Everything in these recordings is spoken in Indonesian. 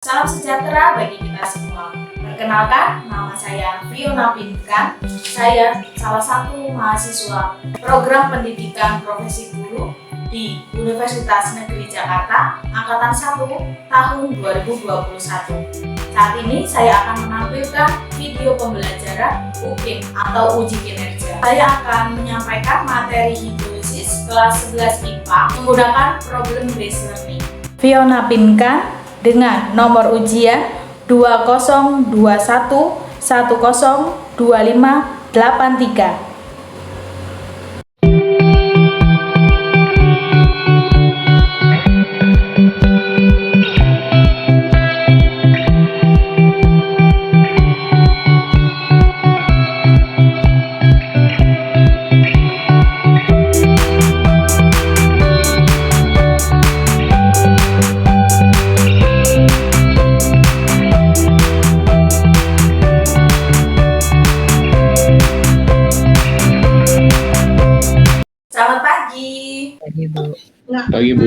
Salam sejahtera bagi kita semua. Perkenalkan, nama saya Fiona Pinkan. Saya salah satu mahasiswa program pendidikan profesi guru di Universitas Negeri Jakarta, Angkatan 1 tahun 2021. Saat ini saya akan menampilkan video pembelajaran UKIM atau uji kinerja. Saya akan menyampaikan materi hidrolisis kelas 11 IPA menggunakan problem based learning. Fiona Pinkan dengan nomor ujian 2021102583. Selamat pagi. Pagi, Bu. Pagi, Bu.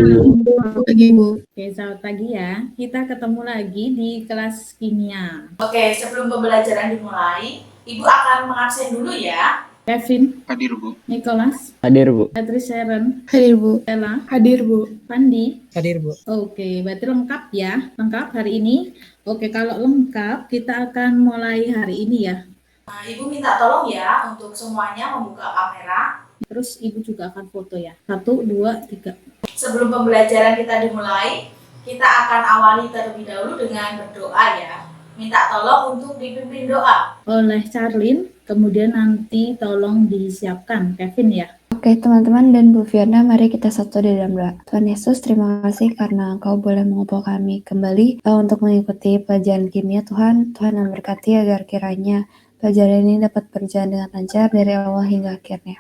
Pagi, Bu. Oke, selamat pagi ya. Kita ketemu lagi di kelas kimia. Oke, sebelum pembelajaran dimulai, Ibu akan mengabsen dulu ya. Kevin, Hadir, Bu. Nicholas, Hadir, Bu. Patrice Sharon, Hadir, Bu. Ella, Hadir, Bu. Pandi. Hadir, Bu. Oke, berarti lengkap ya. Lengkap hari ini. Oke, kalau lengkap kita akan mulai hari ini ya. Nah, Ibu minta tolong ya untuk semuanya membuka kamera. Terus Ibu juga akan foto ya. 1, 2, 3. Sebelum pembelajaran kita dimulai, kita akan awali terlebih dahulu dengan berdoa ya. Minta tolong untuk dipimpin doa. Oleh Charlene, kemudian nanti tolong disiapkan Kevin ya. Oke teman-teman dan Bu Fiona, mari kita satu di dalam doa. Tuhan Yesus, terima kasih karena Engkau boleh mengumpul kami kembali untuk mengikuti pelajaran kimia Tuhan. Tuhan memberkati agar kiranya pelajaran ini dapat berjalan dengan lancar dari awal hingga akhirnya.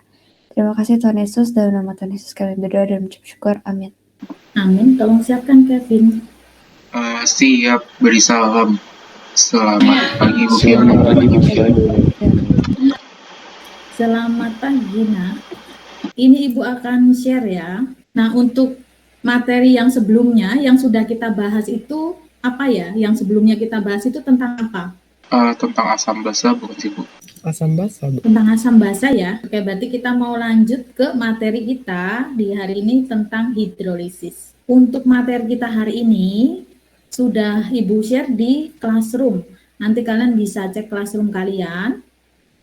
Terima kasih Tuhan Yesus, dalam nama Tuhan Yesus kami berdoa dan mengucap syukur. Amin. Amin. Tolong siapkan Kevin. Siap, beri salam. Selamat pagi, Bu Fiona. Selamat pagi, Nak. Ini Ibu akan share ya. Nah, untuk materi yang sebelumnya, yang sudah kita bahas itu apa ya? Yang sebelumnya kita bahas itu tentang apa? Tentang asam basa, bukan sih, Bu? Asam basa, Bu. Tentang asam basa ya. Oke, berarti kita mau lanjut ke materi kita di hari ini tentang hidrolisis. Untuk materi kita hari ini sudah Ibu share di classroom. Nanti kalian bisa cek classroom kalian.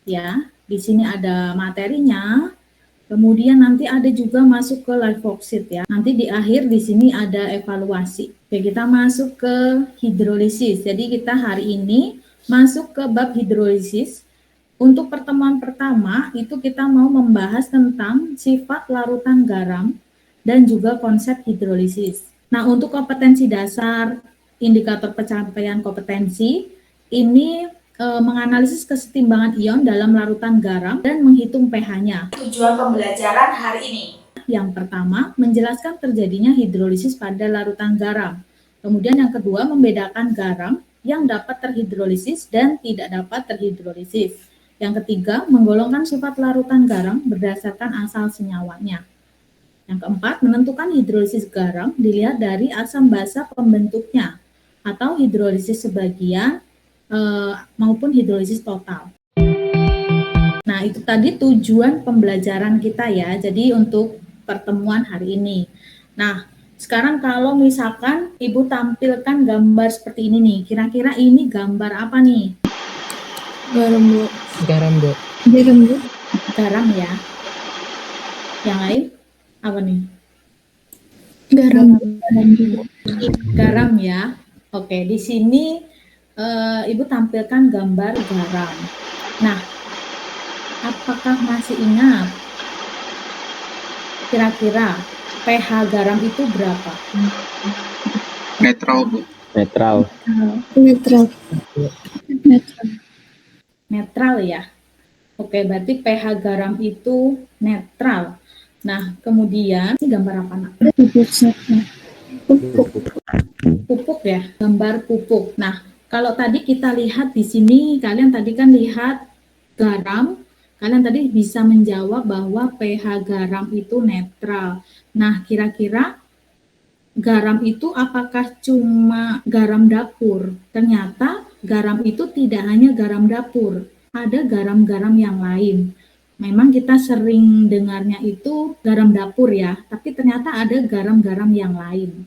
Ya, di sini ada materinya. Kemudian nanti ada juga masuk ke live worksheet ya. Nanti di akhir di sini ada evaluasi. Oke, kita masuk ke hidrolisis. Jadi kita hari ini masuk ke bab hidrolisis. Untuk pertemuan pertama itu kita mau membahas tentang sifat larutan garam dan juga konsep hidrolisis. Nah, untuk kompetensi dasar, indikator pencapaian kompetensi, ini menganalisis kesetimbangan ion dalam larutan garam dan menghitung pH-nya. Tujuan pembelajaran hari ini. Yang pertama, menjelaskan terjadinya hidrolisis pada larutan garam. Kemudian yang kedua, membedakan garam yang dapat terhidrolisis dan tidak dapat terhidrolisis. Yang ketiga, menggolongkan sifat larutan garam berdasarkan asal senyawanya. Yang keempat, menentukan hidrolisis garam dilihat dari asam basa pembentuknya atau hidrolisis sebagian maupun hidrolisis total. Nah, itu tadi tujuan pembelajaran kita ya. Jadi untuk pertemuan hari ini. Nah, sekarang kalau misalkan Ibu tampilkan gambar seperti ini nih, kira-kira ini gambar apa nih? Garam, Bu. Garam, Bu. Garam, Bu. Garam ya. Yang lain apa nih? Garam. Garam ya. Oke, di sini Ibu tampilkan gambar garam. Nah, apakah masih ingat kira-kira pH garam itu berapa? Netral, Bu. Netral. Netral. Netral ya. Oke, berarti pH garam itu netral. Nah, kemudian ini gambar apa, Nak? Pupuk ya, gambar pupuk. Nah, kalau tadi kita lihat di sini, kalian tadi kan lihat garam, kalian tadi bisa menjawab bahwa pH garam itu netral. Nah, kira-kira garam itu apakah cuma garam dapur? Ternyata garam itu tidak hanya garam dapur, ada garam-garam yang lain. Memang kita sering dengarnya itu garam dapur ya, tapi ternyata ada garam-garam yang lain.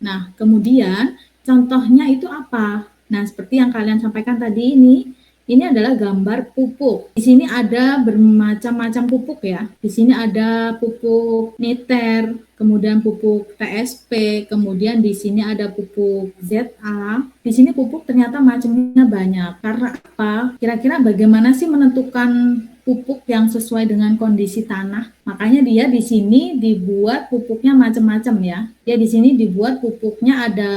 Nah, kemudian contohnya itu apa? Nah, seperti yang kalian sampaikan tadi ini adalah gambar pupuk. Di sini ada bermacam-macam pupuk ya. Di sini ada pupuk niter, kemudian pupuk TSP, kemudian di sini ada pupuk ZA. Di sini pupuk ternyata macamnya banyak. Karena apa? Kira-kira bagaimana sih menentukan pupuk yang sesuai dengan kondisi tanah? Makanya dia di sini dibuat pupuknya macam-macam ya. Dia di sini dibuat pupuknya ada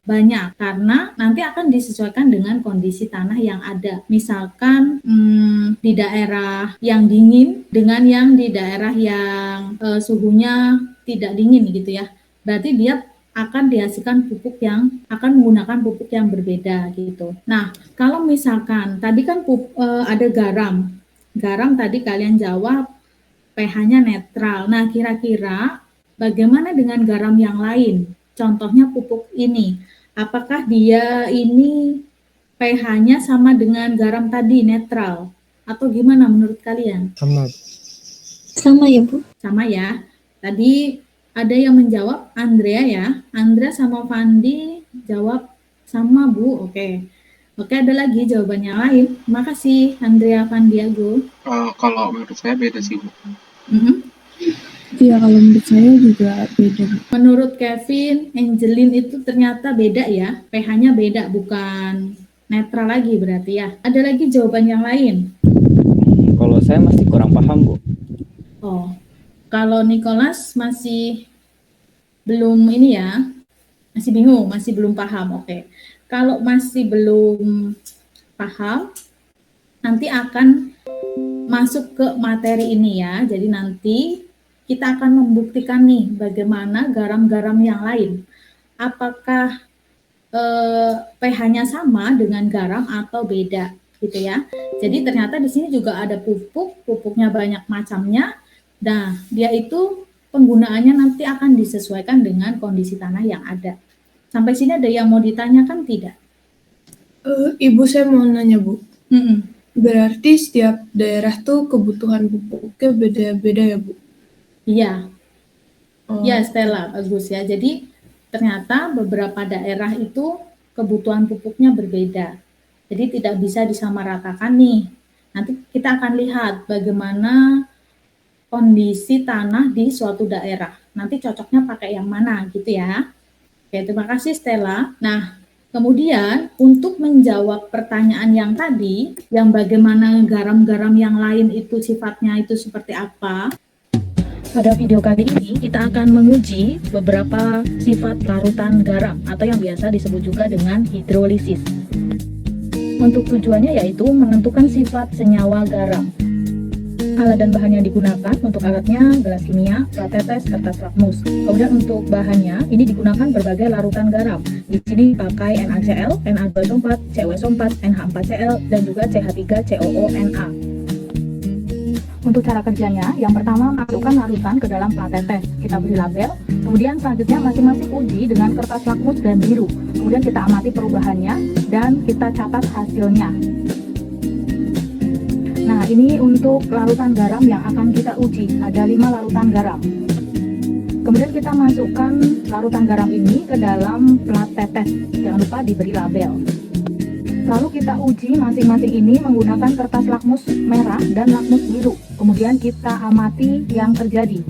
banyak karena nanti akan disesuaikan dengan kondisi tanah yang ada. Misalkan di daerah yang dingin dengan yang di daerah yang suhunya tidak dingin gitu ya. Berarti dia akan dihasilkan pupuk yang akan menggunakan pupuk yang berbeda gitu. Nah, kalau misalkan tadi kan ada garam. Garam tadi kalian jawab pH-nya netral. Nah, kira-kira bagaimana dengan garam yang lain? Contohnya pupuk ini. Apakah dia ini pH-nya sama dengan garam tadi, netral? Atau gimana menurut kalian? Sama. Sama ya, Bu. Sama ya. Tadi ada yang menjawab Andrea ya. Andrea sama Fandi jawab sama, Bu. Oke. Oke, ada lagi jawaban yang lain. Makasih Andrea, Fandi, Ago. Kalau menurut saya beda sih, Bu. Iya, kalau menurut saya juga beda. Menurut Kevin, Angelin itu ternyata beda ya. pH-nya beda, bukan netral lagi berarti ya. Ada lagi jawaban yang lain? Kalau saya masih kurang paham, Bu. Oh, kalau Nicholas masih belum ini ya, masih bingung, masih belum paham. Oke. Kalau masih belum paham, nanti akan masuk ke materi ini ya. Jadi nanti kita akan membuktikan nih bagaimana garam-garam yang lain. Apakah pH-nya sama dengan garam atau beda gitu ya. Jadi ternyata di sini juga ada pupuknya banyak macamnya. Nah, dia itu penggunaannya nanti akan disesuaikan dengan kondisi tanah yang ada. Sampai sini ada yang mau ditanyakan tidak? Ibu, saya mau nanya, Bu. Mm-mm. Berarti setiap daerah tuh kebutuhan pupuknya beda-beda ya, Bu? Iya. Oh. Ya, Stella, bagus ya. Jadi ternyata beberapa daerah itu kebutuhan pupuknya berbeda. Jadi tidak bisa disamaratakan nih. Nanti kita akan lihat bagaimana kondisi tanah di suatu daerah. Nanti cocoknya pakai yang mana gitu ya. Oke, terima kasih Stella. Nah, kemudian untuk menjawab pertanyaan yang tadi, yang bagaimana garam-garam yang lain itu sifatnya itu seperti apa? Pada video kali ini kita akan menguji beberapa sifat larutan garam atau yang biasa disebut juga dengan hidrolisis. Untuk tujuannya yaitu menentukan sifat senyawa garam. Alat dan bahan yang digunakan untuk alatnya gelas kimia, plat tetes, kertas lakmus. Kemudian untuk bahannya ini digunakan berbagai larutan garam. Di sini pakai NaCl, Na2SO4, CuSO4, NH4Cl, dan juga CH3COO-Na. Untuk cara kerjanya, yang pertama masukkan larutan ke dalam plat tetes. Kita beri label, kemudian selanjutnya masing-masing uji dengan kertas lakmus dan biru. Kemudian kita amati perubahannya dan kita catat hasilnya. Nah, ini untuk larutan garam yang akan kita uji. Ada 5 larutan garam. Kemudian kita masukkan larutan garam ini ke dalam plat tetes. Jangan lupa diberi label. Lalu kita uji masing-masing ini menggunakan kertas lakmus merah dan lakmus biru. Kemudian kita amati yang terjadi.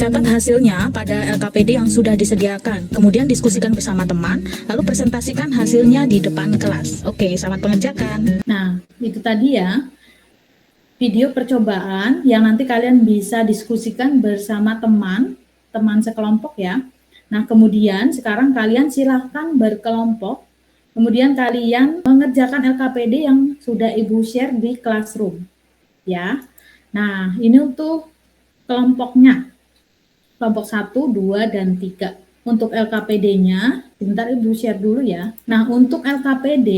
Catat hasilnya pada LKPD yang sudah disediakan. Kemudian diskusikan bersama teman, lalu presentasikan hasilnya di depan kelas. Oke, selamat pengerjakan. Nah, itu tadi ya video percobaan yang nanti kalian bisa diskusikan bersama teman sekelompok ya. Nah, kemudian sekarang kalian silahkan berkelompok. Kemudian kalian mengerjakan LKPD yang sudah Ibu share di classroom. Ya. Nah, ini untuk kelompoknya. Kelompok 1, 2, dan 3. Untuk LKPD-nya, Bentar Ibu share dulu ya. Nah, untuk LKPD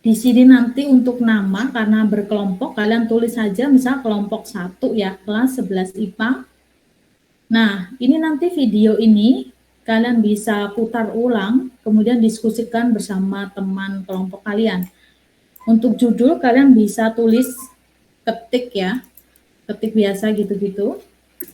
di sini nanti untuk nama karena berkelompok kalian tulis saja misal kelompok 1 ya, kelas 11 IPA. Nah, ini nanti video ini kalian bisa putar ulang, kemudian diskusikan bersama teman kelompok kalian. Untuk judul kalian bisa tulis ketik ya, ketik biasa gitu-gitu.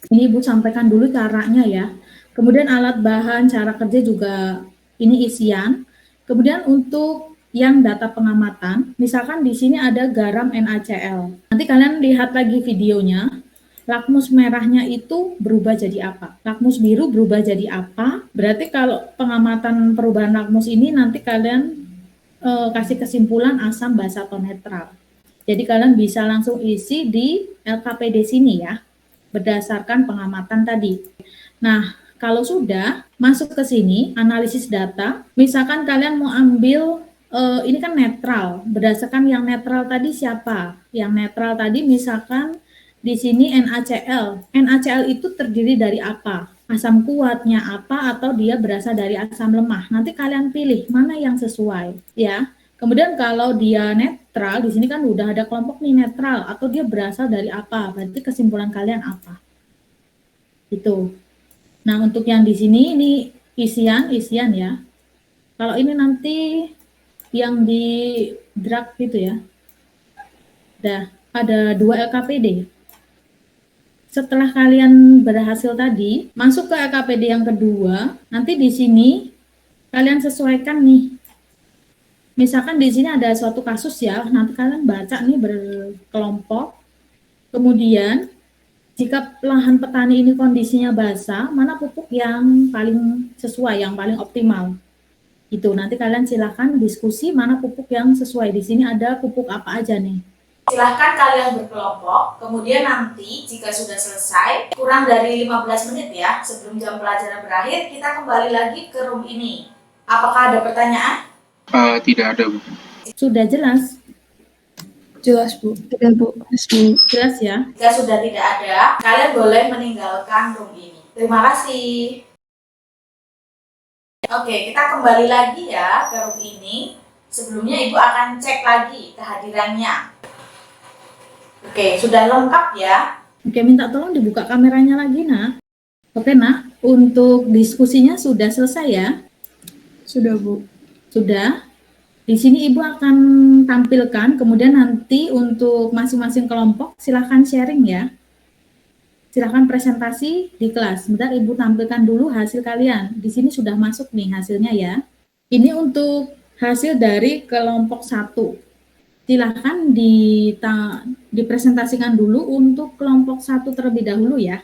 Ini Ibu sampaikan dulu caranya ya. Kemudian alat bahan, cara kerja juga ini isian. Kemudian untuk yang data pengamatan, misalkan di sini ada garam NaCl. Nanti kalian lihat lagi videonya. Lakmus merahnya itu berubah jadi apa? Lakmus biru berubah jadi apa? Berarti kalau pengamatan perubahan lakmus ini nanti kalian kasih kesimpulan asam, basa, atau netral. Jadi kalian bisa langsung isi di LKPD sini ya, berdasarkan pengamatan tadi. Nah, kalau sudah masuk ke sini, analisis data, misalkan kalian mau ambil, ini kan netral, berdasarkan yang netral tadi siapa? Yang netral tadi misalkan di sini NaCl. NaCl itu terdiri dari apa? Asam kuatnya apa atau dia berasal dari asam lemah? Nanti kalian pilih mana yang sesuai, ya. Kemudian kalau dia netral, di sini kan udah ada kelompok nih netral atau dia berasal dari apa? Berarti kesimpulan kalian apa? Itu. Nah, untuk yang di sini ini isian ya. Kalau ini nanti yang di drag gitu ya. Dah, ada 2 LKPD. Setelah kalian berhasil tadi, masuk ke LKPD yang kedua, nanti di sini kalian sesuaikan nih. Misalkan di sini ada suatu kasus ya, nanti kalian baca nih berkelompok. Kemudian jika lahan petani ini kondisinya basah, mana pupuk yang paling sesuai, yang paling optimal? Itu nanti kalian silakan diskusi mana pupuk yang sesuai. Di sini ada pupuk apa aja nih? Silahkan kalian berkelompok, kemudian nanti jika sudah selesai, kurang dari 15 menit ya, sebelum jam pelajaran berakhir, kita kembali lagi ke room ini. Apakah ada pertanyaan? Tidak ada, Bu. Sudah jelas? Jelas, Bu. Sudah, Bu. Jelas ya? Jika sudah tidak ada, kalian boleh meninggalkan room ini. Terima kasih. Oke, kita kembali lagi ya ke room ini. Sebelumnya Ibu akan cek lagi kehadirannya. Oke, sudah lengkap ya? Oke, minta tolong dibuka kameranya lagi, Nak. Oke, Nak. Untuk diskusinya sudah selesai ya? Sudah, Bu. Sudah. Di sini Ibu akan tampilkan, kemudian nanti untuk masing-masing kelompok silahkan sharing ya. Silahkan presentasi di kelas. Sebentar Ibu tampilkan dulu hasil kalian. Di sini sudah masuk nih hasilnya ya. Ini untuk hasil dari kelompok 1. Silahkan dipresentasikan dulu untuk kelompok 1 terlebih dahulu ya.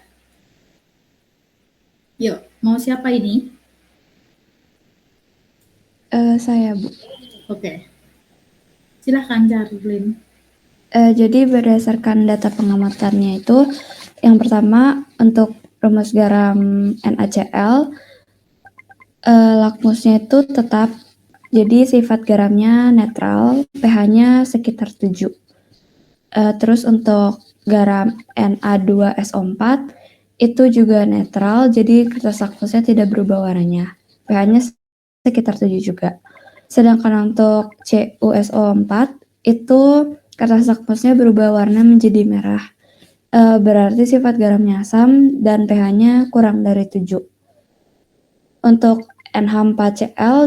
Yuk, mau siapa ini? Saya, Bu. Oke. Silahkan Charlene. Jadi berdasarkan data pengamatannya itu, yang pertama untuk rumus garam NaCl, lakmusnya itu tetap, jadi sifat garamnya netral, pH-nya sekitar 7. Terus untuk garam Na2SO4 itu juga netral, jadi kertas lakmusnya tidak berubah warnanya, pH-nya sekitar 7 juga. Sedangkan untuk CuSO4 itu kertas lakmusnya berubah warna menjadi merah. Berarti sifat garamnya asam dan pH-nya kurang dari 7. Untuk NH4Cl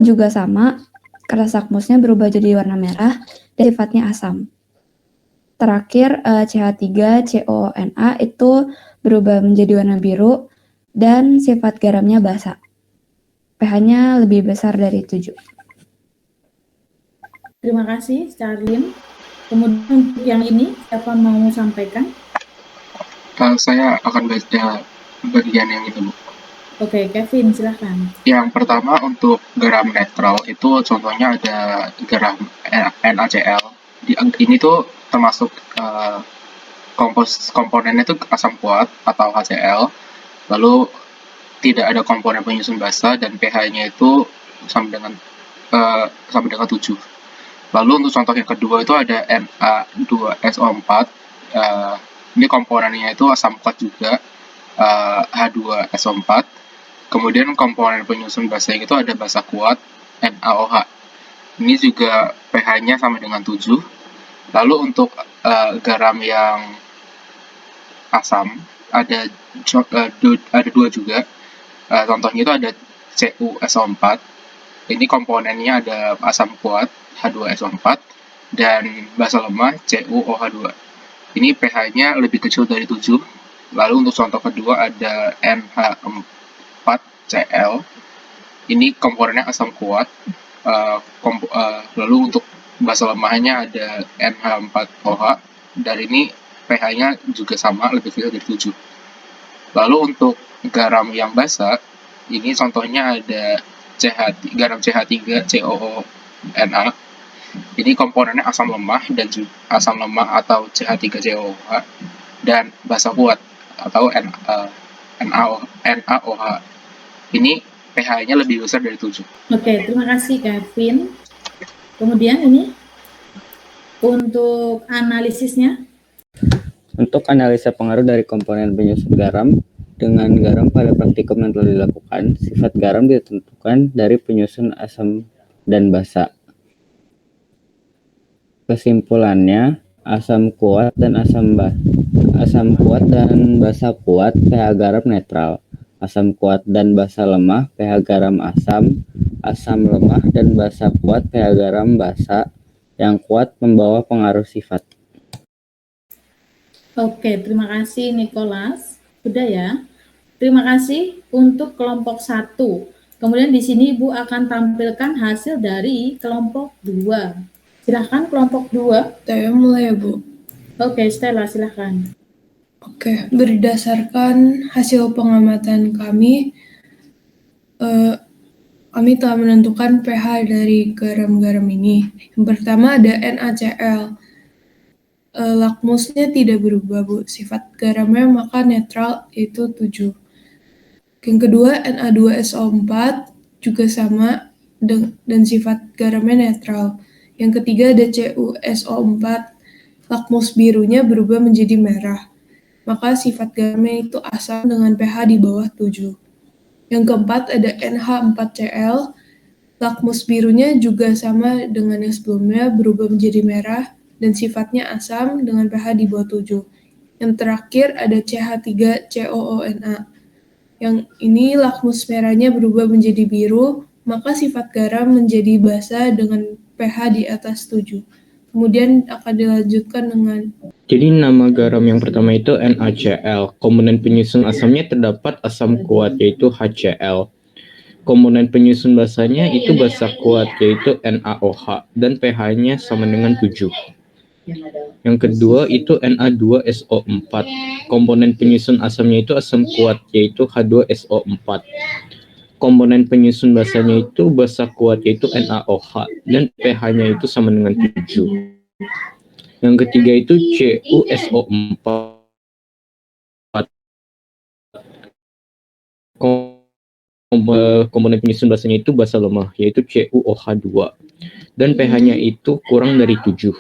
juga sama, kertas lakmusnya berubah jadi warna merah dan sifatnya asam. Terakhir CH3CONA itu berubah menjadi warna biru dan sifat garamnya basa. pH-nya lebih besar dari 7. Terima kasih, Charlene. Kemudian untuk yang ini, siapa mau sampaikan? Saya akan baca bagian yang itu, Bu. Oke, Kevin, silahkan. Yang pertama untuk garam netral itu contohnya ada garam NaCl. Ini tuh termasuk komponennya itu asam kuat atau HCl. Lalu tidak ada komponen penyusun basa dan pH-nya itu sama dengan 7. Lalu untuk contoh yang kedua itu ada Na2SO4. Ini komponennya itu asam kuat juga, H2SO4. Kemudian komponen penyusun basanya itu ada basa kuat, NaOH. Ini juga pH-nya sama dengan 7. Lalu untuk garam yang asam ada ada 2 juga. Contohnya itu ada CuSO4. Ini komponennya ada asam kuat H2SO4 dan basa lemah CuOH2. Ini pH-nya lebih kecil dari 7. Lalu untuk contoh kedua ada NH4Cl. Ini komponennya asam kuat. Lalu untuk basa lemahnya ada NH4OH. Dan ini pH-nya juga sama, lebih kecil dari 7. Lalu untuk garam yang basa, ini contohnya ada garam CH3COONA. Ini komponennya asam lemah dan asam lemah atau CH3COOH dan basa kuat atau NaOH. Ini pH-nya lebih besar dari 7. Oke, terima kasih Kevin. Kemudian ini untuk analisisnya. Untuk analisa pengaruh dari komponen penyusun garam dengan garam pada praktikum yang telah dilakukan, sifat garam ditentukan dari penyusun asam dan basa. Kesimpulannya, asam kuat dan basa kuat pH garam netral. Asam kuat dan basa lemah pH garam asam. Asam lemah dan basa kuat pH garam basa. Yang kuat membawa pengaruh sifat. Oke, terima kasih Nicholas. Sudah ya. Terima kasih untuk kelompok 1. Kemudian di sini Ibu akan tampilkan hasil dari kelompok 2. Silahkan kelompok 2. Saya mulai ya, Bu. Oke, Stella silahkan. Oke, berdasarkan hasil pengamatan kami, kami telah menentukan pH dari garam-garam ini. Yang pertama ada NaCl. Lakmusnya tidak berubah, Bu. Sifat garamnya maka netral, yaitu 7. Yang kedua, Na2SO4 juga sama dan sifat garamnya netral. Yang ketiga ada CuSO4. Lakmus birunya berubah menjadi merah. Maka sifat garamnya itu asam dengan pH di bawah 7. Yang keempat ada NH4Cl. Lakmus birunya juga sama dengan yang sebelumnya, berubah menjadi merah dan sifatnya asam dengan pH di bawah 7. Yang terakhir ada CH3COONA. Yang ini lakmus merahnya berubah menjadi biru, maka sifat garam menjadi basa dengan pH di atas 7. Kemudian akan dilanjutkan dengan Jadi nama garam yang pertama itu NaCl. Komponen penyusun asamnya terdapat asam kuat yaitu HCl. Komponen penyusun basanya itu basa kuat yaitu NaOH dan pH-nya sama dengan 7. Yang kedua itu Na2SO4. Komponen penyusun asamnya itu asam kuat yaitu H2SO4. Komponen penyusun basanya itu basa kuat yaitu NaOH dan pH-nya itu sama dengan 7. Yang ketiga itu CuSO4. Komponen penyusun basanya itu basa lemah yaitu CuOH2 dan pH-nya itu kurang dari 7.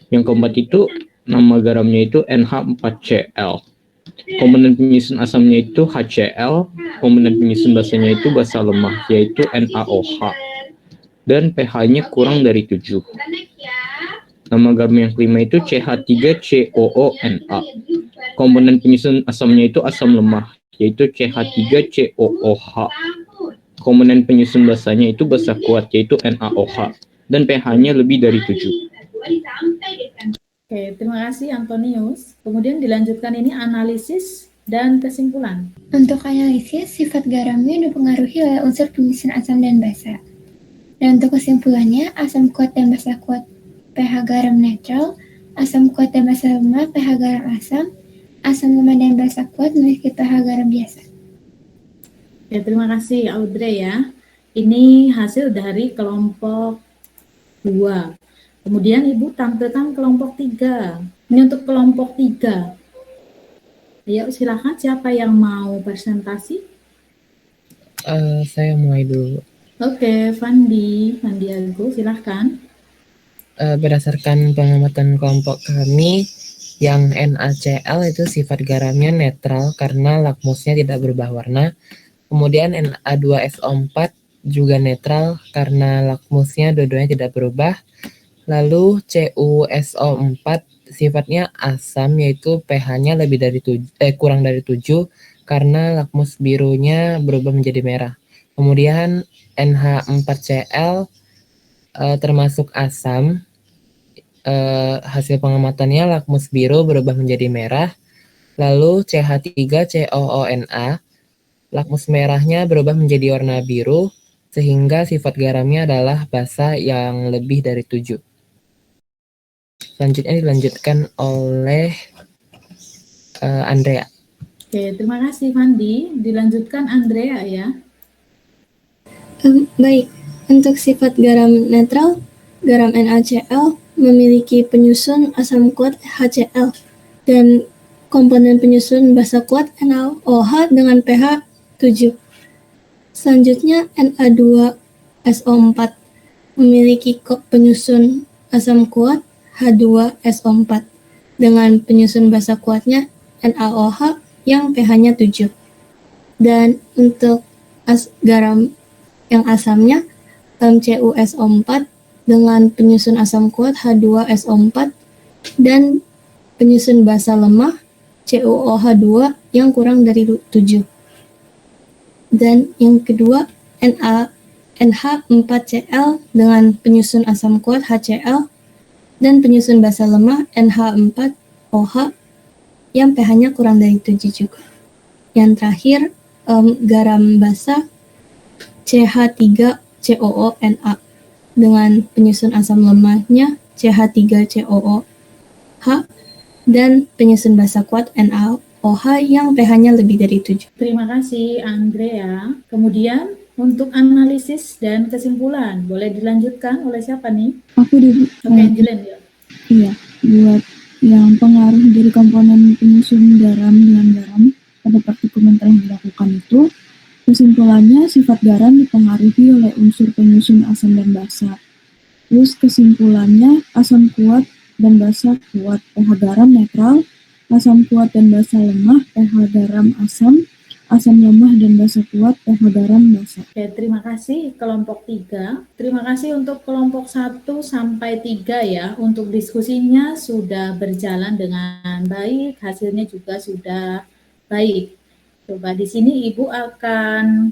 Yang keempat itu nama garamnya itu NH4Cl. Komponen penyusun asamnya itu HCl, komponen penyusun basanya itu basa lemah yaitu NaOH dan pH-nya kurang dari 7. Nama garam yang kelima itu CH3COONA. Komponen penyusun asamnya itu asam lemah yaitu CH3COOH. Komponen penyusun basanya itu basa kuat yaitu NaOH dan pH-nya lebih dari 7. Oke, terima kasih Antonius. Kemudian dilanjutkan ini analisis dan kesimpulan. Untuk analisis, sifat garamnya dipengaruhi oleh unsur penyusun asam dan basa. Dan untuk kesimpulannya, asam kuat dan basa kuat pH garam netral, asam kuat dan basa lemah pH garam asam lemah dan basa kuat memiliki pH garam biasa. Ya, terima kasih Audrey ya. Ini hasil dari kelompok 2. Kemudian Ibu tampilkan kelompok 3. Ini untuk kelompok 3. Ayo silakan siapa yang mau presentasi? Saya mulai dulu. Oke, Fandiago silahkan. Berdasarkan pengamatan kelompok kami, yang NaCl itu sifat garamnya netral karena lakmusnya tidak berubah warna. Kemudian Na2SO4 juga netral karena lakmusnya dua-duanya tidak berubah. Lalu CuSO4 sifatnya asam, yaitu pH-nya kurang dari 7 karena lakmus birunya berubah menjadi merah. Kemudian NH4Cl termasuk asam. Hasil pengamatannya lakmus biru berubah menjadi merah. Lalu CH3COONA, lakmus merahnya berubah menjadi warna biru, sehingga sifat garamnya adalah basa yang lebih dari 7. Selanjutnya dilanjutkan oleh Andrea. Oke, terima kasih Fandi. Dilanjutkan Andrea ya. Baik, untuk sifat garam netral, garam NaCl memiliki penyusun asam kuat HCl dan komponen penyusun basa kuat NaOH dengan pH 7. Selanjutnya Na2SO4 memiliki penyusun asam kuat H2SO4 dengan penyusun basa kuatnya NaOH yang pH-nya 7. Dan untuk garam yang asamnya CuSO4 dengan penyusun asam kuat H2SO4 dan penyusun basa lemah CuOH2 yang kurang dari 7. Dan yang kedua NH4Cl dengan penyusun asam kuat HCl dan penyusun basa lemah NH4OH yang pH-nya kurang dari 7 juga. Yang terakhir garam basa CH3COONA dengan penyusun asam lemahnya CH3COOH dan penyusun basa kuat NaOH yang pH-nya lebih dari 7. Terima kasih Andrea. Kemudian untuk analisis dan kesimpulan, boleh dilanjutkan oleh siapa nih? Aku di Oke, Angelin ya. Iya, buat yang pengaruh dari komponen penyusun garam dengan garam pada partikel yang dilakukan itu, kesimpulannya sifat garam dipengaruhi oleh unsur penyusun asam dan basa. Terus kesimpulannya asam kuat dan basa kuat, pH garam netral, asam kuat dan basa lemah, pH garam asam, asam lemah dan basa kuat, pH garam basa. Oke, terima kasih kelompok 3. Terima kasih untuk kelompok 1 sampai 3 ya. Untuk diskusinya sudah berjalan dengan baik, hasilnya juga sudah baik. Coba di sini Ibu akan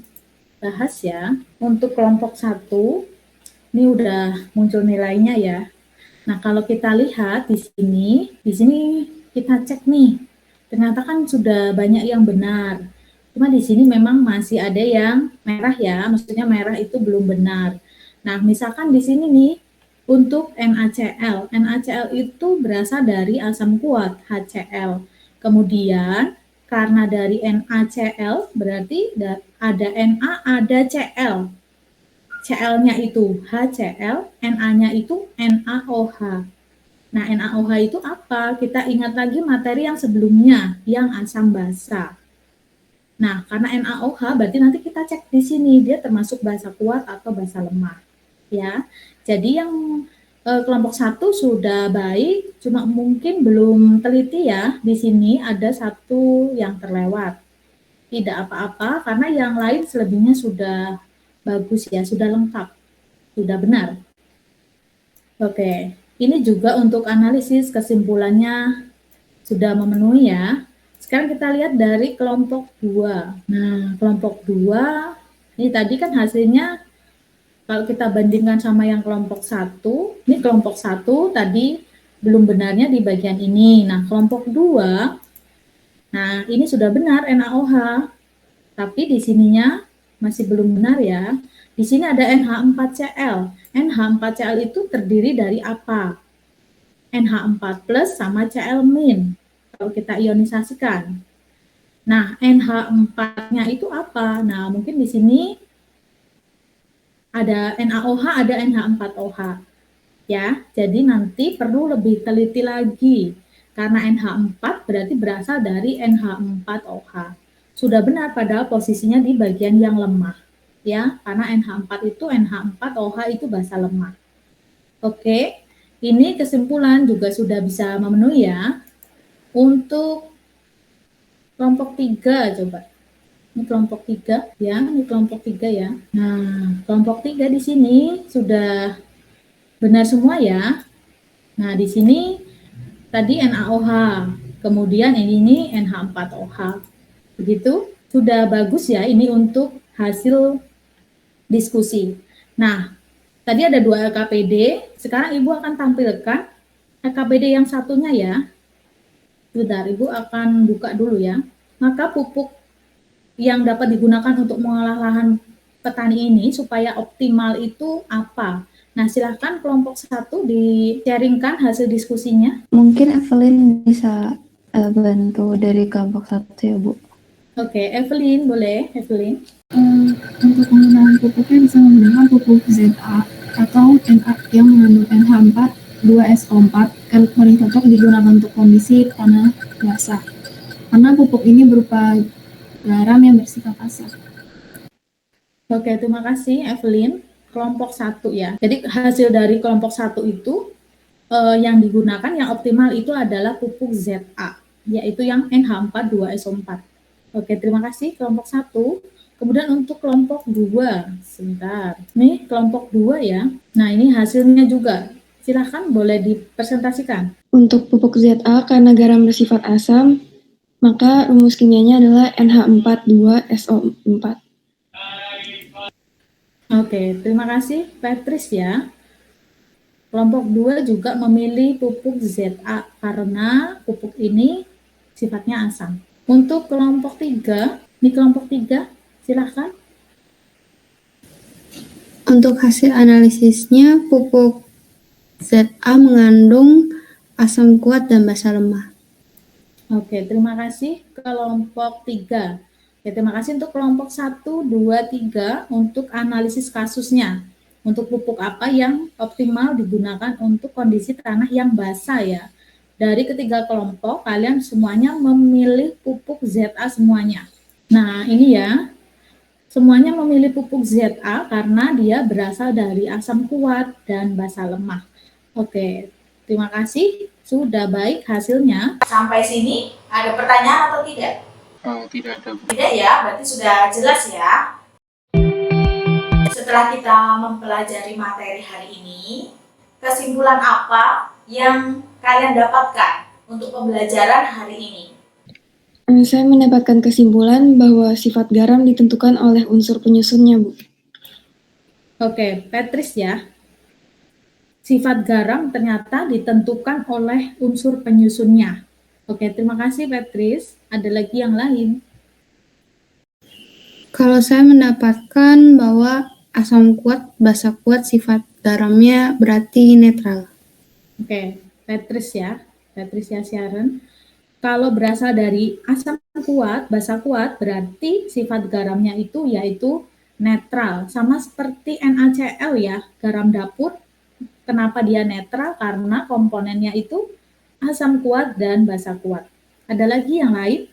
bahas ya. Untuk kelompok 1, ini udah muncul nilainya ya. Nah, kalau kita lihat di sini kita cek nih. Ternyata kan sudah banyak yang benar. Cuma di sini memang masih ada yang merah ya, maksudnya merah itu belum benar. Nah, misalkan di sini nih untuk NaCl. NaCl itu berasal dari asam kuat HCl. Kemudian karena dari NaCl berarti ada Na, ada Cl. Cl-nya itu HCl, Na-nya itu NaOH. Nah, NaOH itu apa? Kita ingat lagi materi yang sebelumnya, yang asam basa. Nah, karena NaOH berarti nanti kita cek di sini dia termasuk basa kuat atau basa lemah. Ya. Jadi yang kelompok 1 sudah baik, cuma mungkin belum teliti ya. Di sini ada satu yang terlewat. Tidak apa-apa karena yang lain selebihnya sudah bagus ya, sudah lengkap. Sudah benar. Oke, ini juga untuk analisis kesimpulannya sudah memenuhi ya. Sekarang kita lihat dari kelompok 2. Nah, kelompok 2 ini tadi kan hasilnya kalau kita bandingkan sama yang kelompok 1, ini kelompok 1 tadi belum benarnya di bagian ini. Nah, kelompok 2, nah ini sudah benar NaOH, tapi di sininya masih belum benar ya. Di sini ada NH4Cl. NH4Cl itu terdiri dari apa? NH4 plus sama Cl min. Kalau kita ionisasikan. Nah, NH4-nya itu apa? Nah, mungkin di sini ada NaOH, ada NH4OH. Ya, jadi nanti perlu lebih teliti lagi. Karena NH4 berarti berasal dari NH4OH. Sudah benar padahal posisinya di bagian yang lemah. Ya, karena NH4 itu NH4OH itu basa lemah. Oke, ini kesimpulan juga sudah bisa memenuhi ya. Untuk kelompok 3 coba. Ini kelompok 3 ya, ini kelompok 3 ya. Nah, kelompok 3 di sini sudah benar semua ya. Nah, di sini tadi NaOH, kemudian ini NH4OH. Begitu, sudah bagus ya ini untuk hasil diskusi. Nah, tadi ada 2 LKPD, sekarang Ibu akan tampilkan LKPD yang satunya ya. Bentar, Ibu akan buka dulu ya. Maka pupuk yang dapat digunakan untuk mengolah lahan petani ini supaya optimal itu apa? Nah, silahkan kelompok 1 di-sharingkan hasil diskusinya. Mungkin Evelyn bisa bantu dari kelompok 1 ya, Bu. Oke, Evelyn, boleh, Evelyn. Untuk penggunaan pupuknya bisa menggunakan pupuk ZA atau NA yang mengandung NH4 2SO4 yang paling cocok digunakan untuk kondisi tanah basah. Karena pupuk ini berupa garam yang bersifat asam. Oke, terima kasih Evelyn. Kelompok 1 ya. Jadi hasil dari kelompok 1 itu yang digunakan yang optimal itu adalah pupuk ZA, yaitu yang NH4 2SO4. Oke, terima kasih kelompok 1. Kemudian untuk kelompok 2, sebentar. Nih kelompok 2 ya. Nah, ini hasilnya juga. Silahkan boleh dipresentasikan. Untuk pupuk ZA karena garam bersifat asam, maka rumus kimianya adalah NH42SO4. Oke, terima kasih Patrice ya. Kelompok 2 juga memilih pupuk ZA karena pupuk ini sifatnya asam. Untuk kelompok 3, ini kelompok 3, silahkan. Untuk hasil analisisnya, pupuk ZA mengandung asam kuat dan basa lemah. Oke, terima kasih kelompok 3. Oke, terima kasih untuk kelompok 1, 2, 3 untuk analisis kasusnya. Untuk pupuk apa yang optimal digunakan untuk kondisi tanah yang basah ya. Dari ketiga kelompok, kalian semuanya memilih pupuk ZA semuanya. Nah, ini ya. Semuanya memilih pupuk ZA karena dia berasal dari asam kuat dan basa lemah. Oke, terima kasih. Sudah baik hasilnya. Sampai sini ada pertanyaan atau tidak? Tidak ada, Bu. Tidak ya, berarti sudah jelas ya. Setelah kita mempelajari materi hari ini, kesimpulan apa yang kalian dapatkan untuk pembelajaran hari ini? Saya mendapatkan kesimpulan bahwa sifat garam ditentukan oleh unsur penyusunnya, Bu. Oke, Patrice ya. Sifat garam ternyata ditentukan oleh unsur penyusunnya. Oke, terima kasih Patrice. Ada lagi yang lain? Kalau saya mendapatkan bahwa asam kuat, basa kuat, sifat garamnya berarti netral. Oke, Patrice ya Sharon. Kalau berasal dari asam kuat, basa kuat, berarti sifat garamnya itu yaitu netral. Sama seperti NaCl ya, garam dapur. Kenapa dia netral? Karena komponennya itu asam kuat dan basa kuat. Ada lagi yang lain?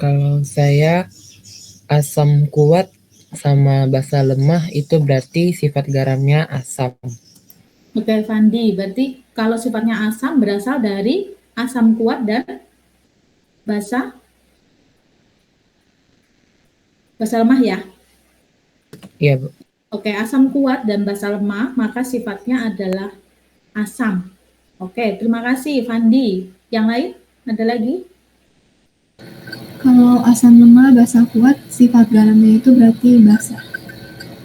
Kalau saya asam kuat sama basa lemah itu berarti sifat garamnya asam. Oke, Fandi. Berarti kalau sifatnya asam berasal dari asam kuat dan basa lemah ya? Iya, Bu. Oke, asam kuat dan basa lemah, maka sifatnya adalah asam. Oke, terima kasih Fandi. Yang lain? Ada lagi? Kalau asam lemah, basa kuat, sifat garamnya itu berarti basa.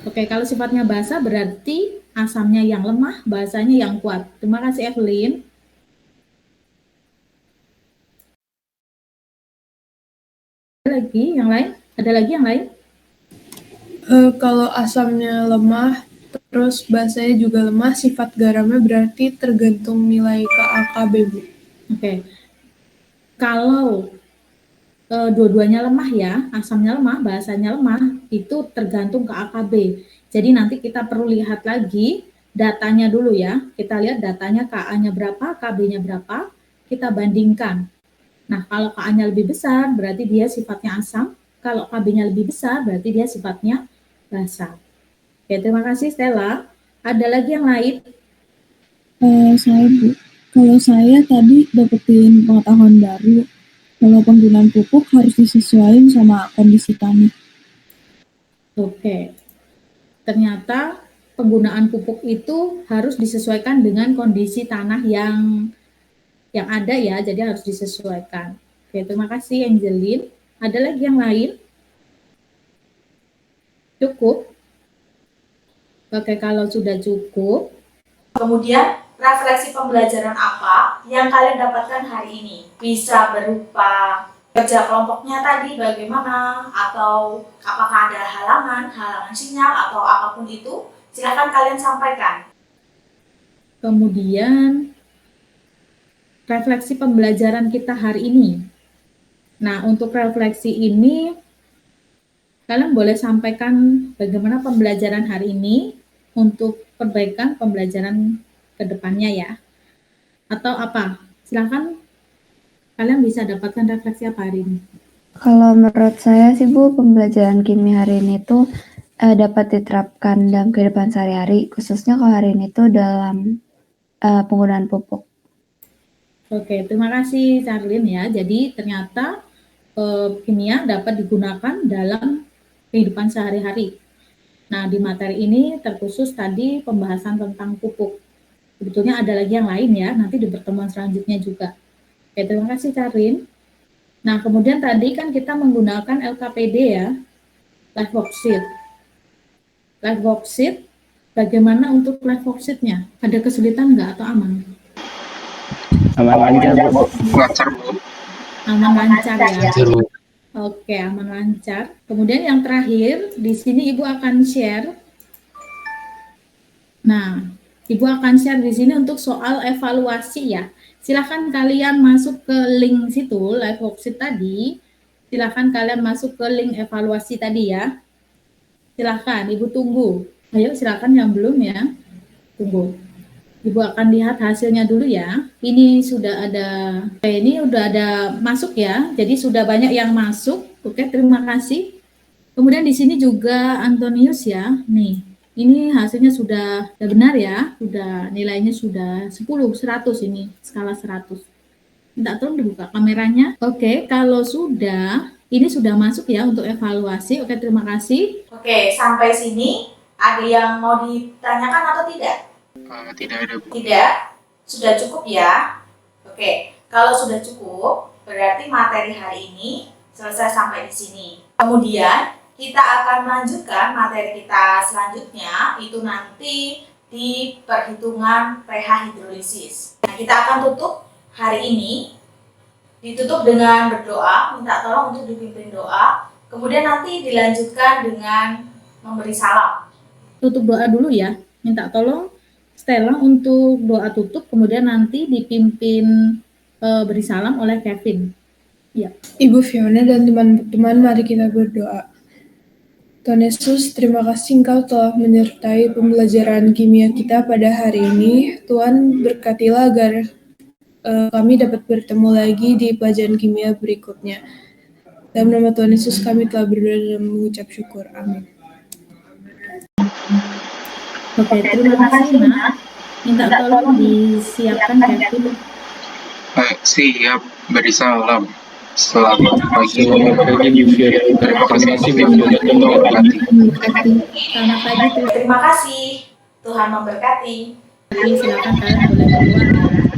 Oke, kalau sifatnya basa berarti asamnya yang lemah, basanya yang kuat. Terima kasih Evelyn. Ada lagi yang lain? Ada lagi yang lain? Kalau asamnya lemah, terus basanya juga lemah, sifat garamnya berarti tergantung nilai KAKB, Bu. Oke. Kalau dua-duanya lemah ya, asamnya lemah, basanya lemah, itu tergantung KAKB. Jadi nanti kita perlu lihat lagi datanya dulu ya. Kita lihat datanya KA-nya berapa, KB-nya berapa, kita bandingkan. Nah, kalau KA-nya lebih besar, berarti dia sifatnya asam. Kalau KB-nya lebih besar, berarti dia sifatnya basa. Oke, terima kasih Stella. Ada lagi yang lain? Saya, Bu. Kalau saya tadi dapetin pengetahuan baru kalau penggunaan pupuk harus disesuaikan sama kondisi tanah. Oke. Ternyata penggunaan pupuk itu harus disesuaikan dengan kondisi tanah yang ada ya, jadi harus disesuaikan. Oke, terima kasih Angelin. Ada lagi yang lain? Cukup? Oke, kalau sudah cukup. Kemudian, refleksi pembelajaran apa yang kalian dapatkan hari ini? Bisa berupa kerja kelompoknya tadi bagaimana, atau apakah ada halangan sinyal, atau apapun itu, silakan kalian sampaikan. Kemudian, refleksi pembelajaran kita hari ini. Nah, untuk refleksi ini, kalian boleh sampaikan bagaimana pembelajaran hari ini untuk perbaikan pembelajaran ke depannya ya. Atau apa? Silakan kalian bisa dapatkan refleksi apa hari ini. Kalau menurut saya sih Bu, pembelajaran kimia hari ini tuh dapat diterapkan dalam kehidupan sehari-hari, khususnya kalau hari ini tuh dalam penggunaan pupuk. Oke, terima kasih Charlene ya. Jadi ternyata kimia dapat digunakan dalam kehidupan sehari-hari. Nah, di materi ini terkhusus tadi pembahasan tentang pupuk. Sebetulnya ada lagi yang lain ya, nanti di pertemuan selanjutnya juga. Oke, terima kasih Charlene. Nah, kemudian tadi kan kita menggunakan LKPD ya, life worksheet. Life worksheet, bagaimana untuk life worksheet-nya? Ada kesulitan nggak atau aman? Aman lancar, Bu. Lancar, Bu. Aman lancar ya. Lancar, Bu. Oke, aman lancar. Kemudian yang terakhir, di sini Ibu akan share. Nah, Ibu akan share di sini untuk soal evaluasi ya. Silakan kalian masuk ke link situ, live worksheet tadi. Silakan kalian masuk ke link evaluasi tadi ya. Silakan, Ibu tunggu. Ayo, silakan yang belum ya. Tunggu. Ibu akan lihat hasilnya dulu ya. Ini sudah ada, ini udah ada masuk ya. Jadi sudah banyak yang masuk. Oke, terima kasih. Kemudian di sini juga Antonius ya. Nih, ini hasilnya sudah benar ya. Sudah nilainya sudah 10, 100 ini, skala 100. Minta tolong dibuka kameranya. Oke, kalau sudah, ini sudah masuk ya untuk evaluasi. Oke, terima kasih. Oke, sampai sini ada yang mau ditanyakan atau tidak? Tidak ada, Bu. Tidak, sudah cukup ya. Oke, kalau sudah cukup, berarti materi hari ini selesai sampai di sini. Kemudian, kita akan melanjutkan materi kita selanjutnya, itu nanti di perhitungan pH hidrolisis. Nah, kita akan tutup hari ini, ditutup dengan berdoa, minta tolong untuk dipimpin doa. Kemudian nanti dilanjutkan dengan memberi salam. Tutup doa dulu ya, minta tolong Stella untuk doa tutup, kemudian nanti dipimpin beri salam oleh Kevin. Ya. Ibu Fiona dan teman-teman, mari kita berdoa. Tuhan Yesus, terima kasih Engkau telah menyertai pembelajaran kimia kita pada hari ini. Tuhan berkatilah agar kami dapat bertemu lagi di pelajaran kimia berikutnya. Dalam nama Tuhan Yesus kami telah berdoa dan mengucap syukur. Amin. Oke, terima kasih Nak. Minta tolong disiapkan Kevin. Siap, beri salam. Selamat pagi. Selamat pagi, Bu Fiona. Terima kasih, Bu Fiona. Fiona. Selamat pagi. Terima kasih. Tuhan memberkati. Silakan kalian boleh keluar.